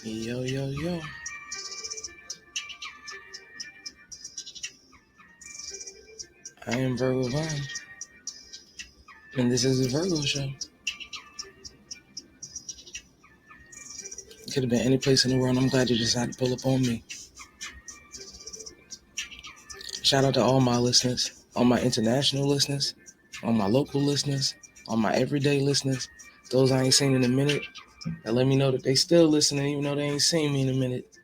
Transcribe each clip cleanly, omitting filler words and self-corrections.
Yo, yo, yo. I am Virgo Vaughn, and this is the Virgo Show. It could have been any place in the world. I'm glad you decided to pull up on me. Shout out to all my listeners, all my international listeners, all my local listeners, all my everyday listeners, those I ain't seen in a minute, that let me know that they still listening even though they ain't seen me in a minute.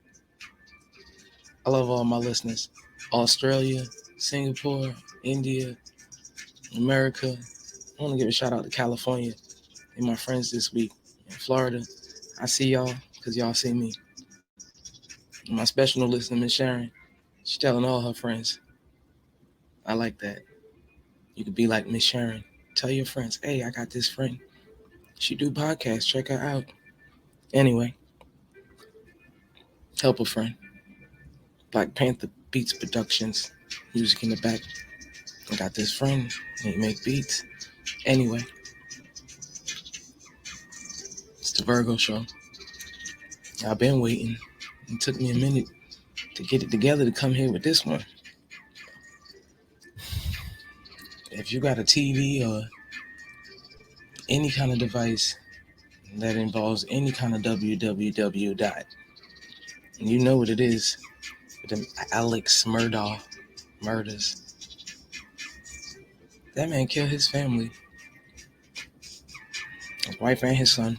I love all my listeners. Australia, Singapore, India, America. I want to give a shout out to California and my friends this week in Florida. I see y'all because y'all see me. And my special listener, Miss Sharon, she's telling all her friends. I like that. You could be like Miss Sharon. Tell your friends, hey, I got this friend. She do podcasts. Check her out. Anyway, help a friend. Black Panther Beats Productions. Music in the back. I got this friend. He make beats. Anyway, it's the Virgo Show. I've been waiting. It took me a minute to get it together to come here with this one. If you got a TV or any kind of device that involves any kind of www dot, and you know what it is, with them Alex Murdaugh murders. That man killed his family, his wife and his son.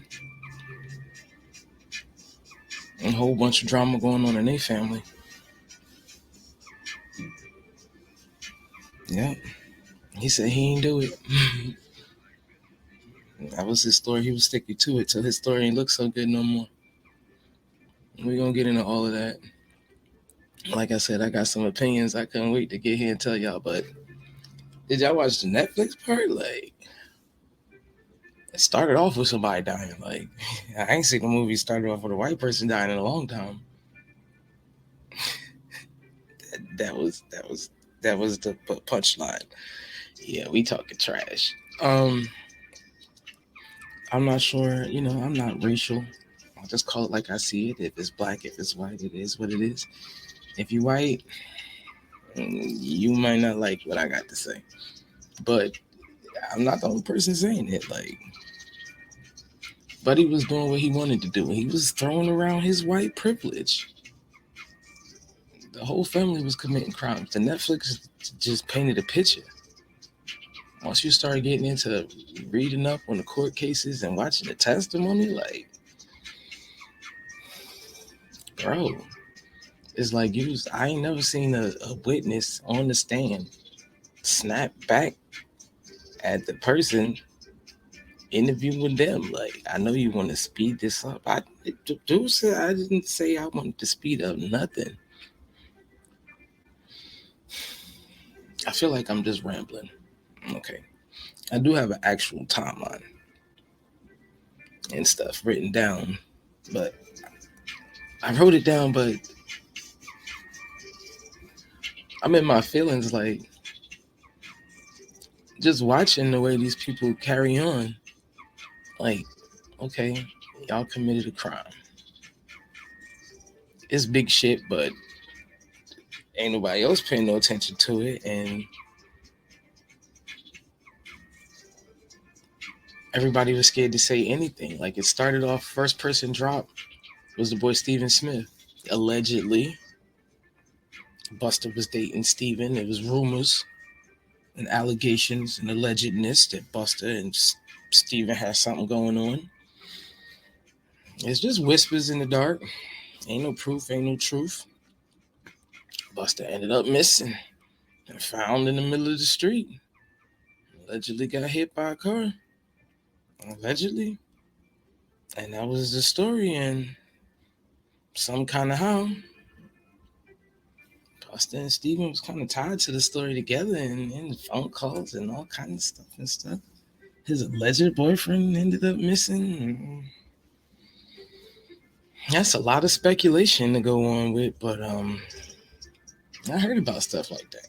And a whole bunch of drama going on in their family. Yeah. He said he ain't do it. That was his story. He was sticking to it till his story ain't look so good no more. We're going to get into all of that. Like I said, I got some opinions I couldn't wait to get here and tell y'all, but did y'all watch the Netflix part? Like, it started off with somebody dying. Like, I ain't seen a movie started off with a white person dying in a long time. that was the punchline. Yeah, we talking trash. I'm not sure, I'm not racial. I'll just call it like I see it. If it's black, if it's white, it is what it is. If you white, you might not like what I got to say. But I'm not the only person saying it. Like, Buddy was doing what he wanted to do. He was throwing around his white privilege. The whole family was committing crimes. The Netflix just painted a picture. Once you start getting into reading up on the court cases and watching the testimony, like, bro, it's like I ain't never seen a witness on the stand snap back at the person interviewing them. Like, I know you want to speed this up. I didn't say I wanted to speed up nothing. I feel like I'm just rambling. Okay. I do have an actual timeline and stuff written down, but I wrote it down, but I'm in my feelings, like, just watching the way these people carry on. Like, okay, y'all committed a crime. It's big shit, but ain't nobody else paying no attention to it, and everybody was scared to say anything. Like, it started off, first person drop was the boy Steven Smith. Allegedly, Buster was dating Steven. It was rumors and allegations and allegedness that Buster and Steven had something going on. It's just whispers in the dark. Ain't no proof, ain't no truth. Buster ended up missing and found in the middle of the street. Allegedly got hit by a car. Allegedly. And that was the story. And some kind of how Buster and Steven was kind of tied to the story together and phone calls and all kinds of stuff. His alleged boyfriend ended up missing. That's a lot of speculation to go on with, but I heard about stuff like that.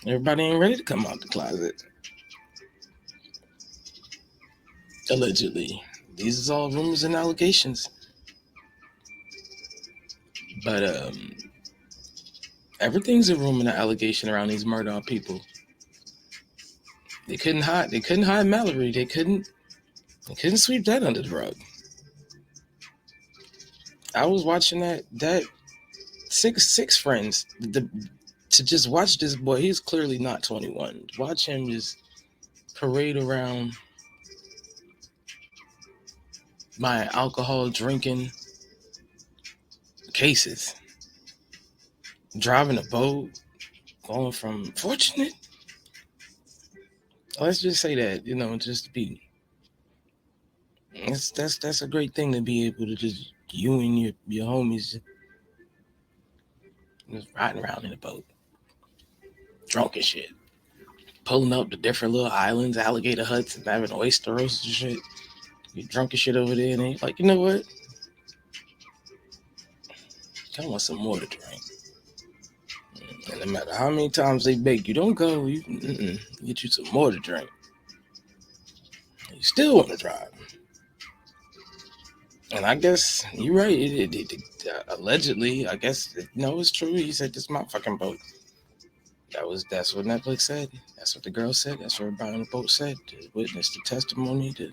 Everybody ain't ready to come out the closet. Allegedly. These is all rumors and allegations. But everything's a rumor and an allegation around these Murdaugh people. They couldn't hide Mallory. They couldn't sweep that under the rug. I was watching that six friends to just watch this boy. He's clearly not 21. Watch him just parade around my alcohol drinking cases, driving a boat, going from fortunate. Let's just say that, just to be. That's a great thing to be able to just you and your homies just riding around in a boat, drunk and shit, pulling up to different little islands, alligator huts, and having oyster roast and shit. You drunk and shit over there, and then you're like, you know what? I want some more to drink. And no matter how many times they beg you, don't go. You get you some more to drink. You still want to drive. And I guess you're right. Allegedly, I guess it's true. He said this is my fucking boat. That's what Netflix said. That's what the girl said. That's what everybody on the boat said. The witness, the testimony, the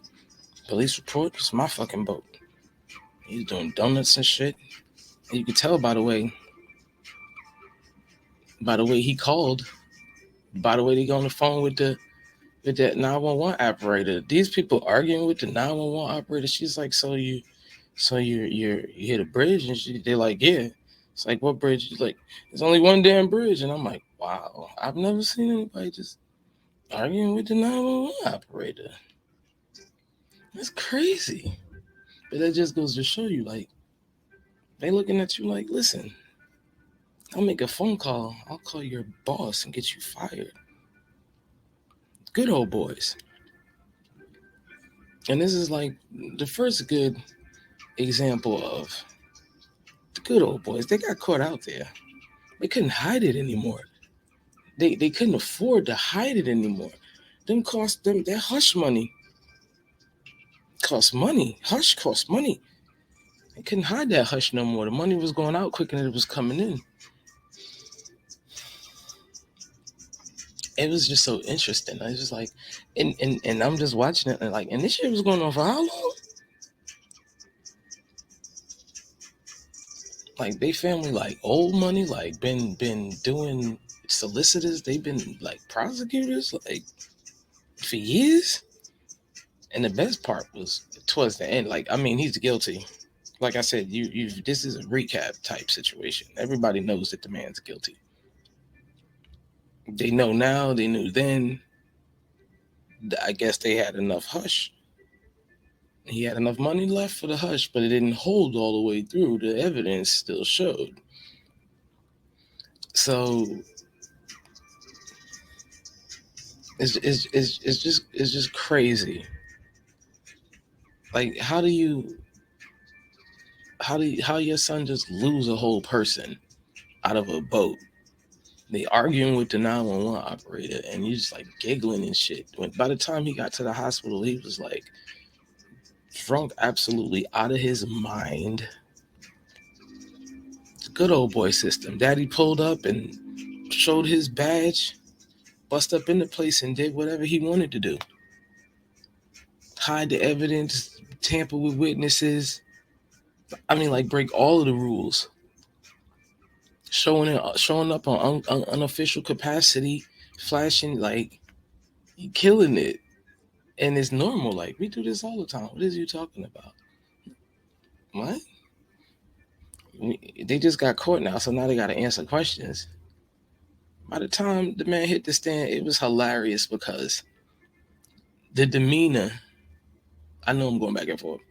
police report. It's my fucking boat. He's doing donuts and shit. And you can tell by the way he called, by the way they go on the phone with that 911 operator. These people arguing with the 911 operator. She's like, so you hit a bridge? And they're like, yeah. It's like, what bridge? She's like, there's only one damn bridge. And I'm like, wow, I've never seen anybody just arguing with the 911 operator. That's crazy. But that just goes to show you, like, they looking at you like, listen, I'll make a phone call. I'll call your boss and get you fired. Good old boys. And this is like the first good example of the good old boys. They got caught out there. They couldn't hide it anymore. They couldn't afford to hide it anymore. That hush money cost money. Hush cost money. They couldn't hide that hush no more. The money was going out quicker than it was coming in. It was just so interesting. I was just like, and I'm just watching it, and this shit was going on for how long? Like, they family, like, old money, like, been doing solicitors. They've been, like, prosecutors, like, for years. And the best part was towards the end. Like, I mean, he's guilty. Like I said, this is a recap type situation. Everybody knows that the man's guilty. They know now. They knew then. I guess they had enough hush. He had enough money left for the hush, but it didn't hold all the way through. The evidence still showed. So it's just crazy. Like, how your son just lose a whole person out of a boat? They arguing with the 911 operator, and you just like giggling and shit. By the time he got to the hospital, he was like drunk, absolutely out of his mind. It's a good old boy system. Daddy pulled up and showed his badge, bust up in the place, and did whatever he wanted to do. Hide the evidence, tamper with witnesses. I mean, like, break all of the rules. Showing up on unofficial capacity, flashing, like, killing it. And it's normal. Like, we do this all the time. What is you talking about? What? They just got caught now, so now they got to answer questions. By the time the man hit the stand, it was hilarious because the demeanor, I know I'm going back and forth,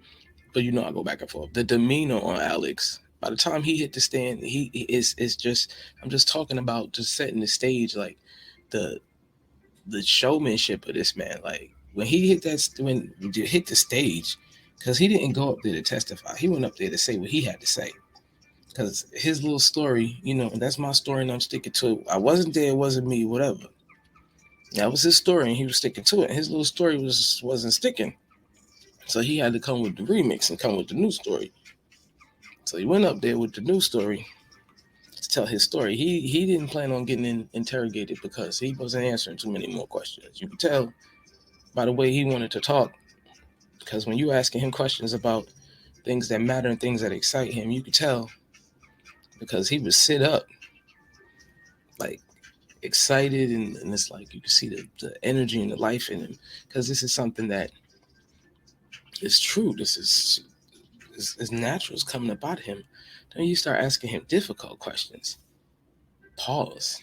but I go back and forth. The demeanor on Alex, by the time he hit the stand, he is just, I'm just talking about just setting the stage, like the showmanship of this man. Like, when he hit the stage, because he didn't go up there to testify. He went up there to say what he had to say. Because his little story, and that's my story, and I'm sticking to it. I wasn't there, it wasn't me, whatever. That was his story, and he was sticking to it. His little story wasn't sticking. So he had to come with the remix and come with the new story. So he went up there with the news story to tell his story. He didn't plan on getting interrogated because he wasn't answering too many more questions. You could tell by the way he wanted to talk, because when you asking him questions about things that matter and things that excite him, you could tell because he would sit up like excited, and it's like you can see the energy and the life in him, because this is something that is true. This is natural. It's coming about him. Then you start asking him difficult questions. Pause.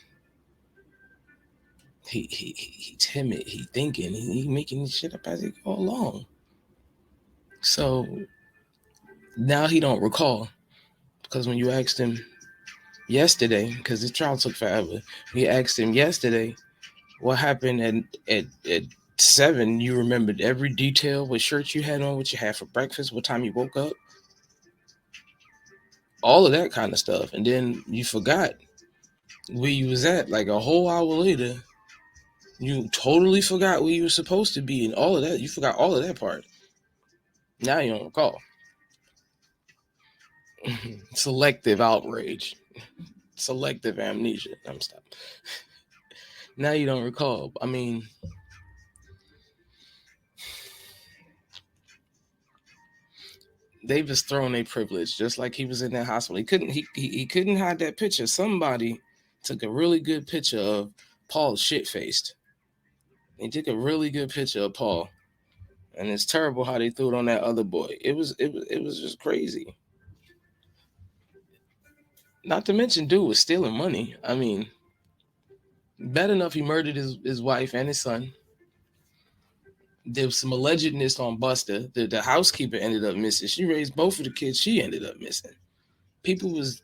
He timid. He thinking. He making shit up as he go along. So now he don't recall, because when you asked him yesterday, because the trial took forever, we asked him yesterday what happened at 7. You remembered every detail, what shirt you had on, what you had for breakfast, what time you woke up, all of that kind of stuff. And then you forgot where you was at. Like a whole hour later, you totally forgot where you were supposed to be, and all of that. You forgot all of that part. Now you don't recall. Selective outrage. Selective amnesia. I'm stopping. Now you don't recall. I mean, they've just thrown a privilege, just like he was in that hospital. He couldn't hide that picture. Somebody took a really good picture of Paul shit-faced. They took a really good picture of Paul, and it's terrible how they threw it on that other boy. It was just crazy. Not to mention, dude was stealing money. I mean, bad enough he murdered his wife and his son. There was some allegedness on Buster. The housekeeper ended up missing. She raised both of the kids. She ended up missing. People was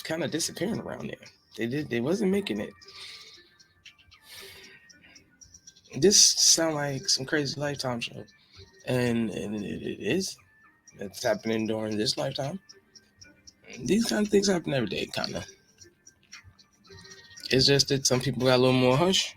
kind of disappearing around there. They wasn't making it. This sound like some crazy Lifetime show, and it is. It's happening during this lifetime. These kind of things happen every day, kind of. It's just that some people got a little more hush,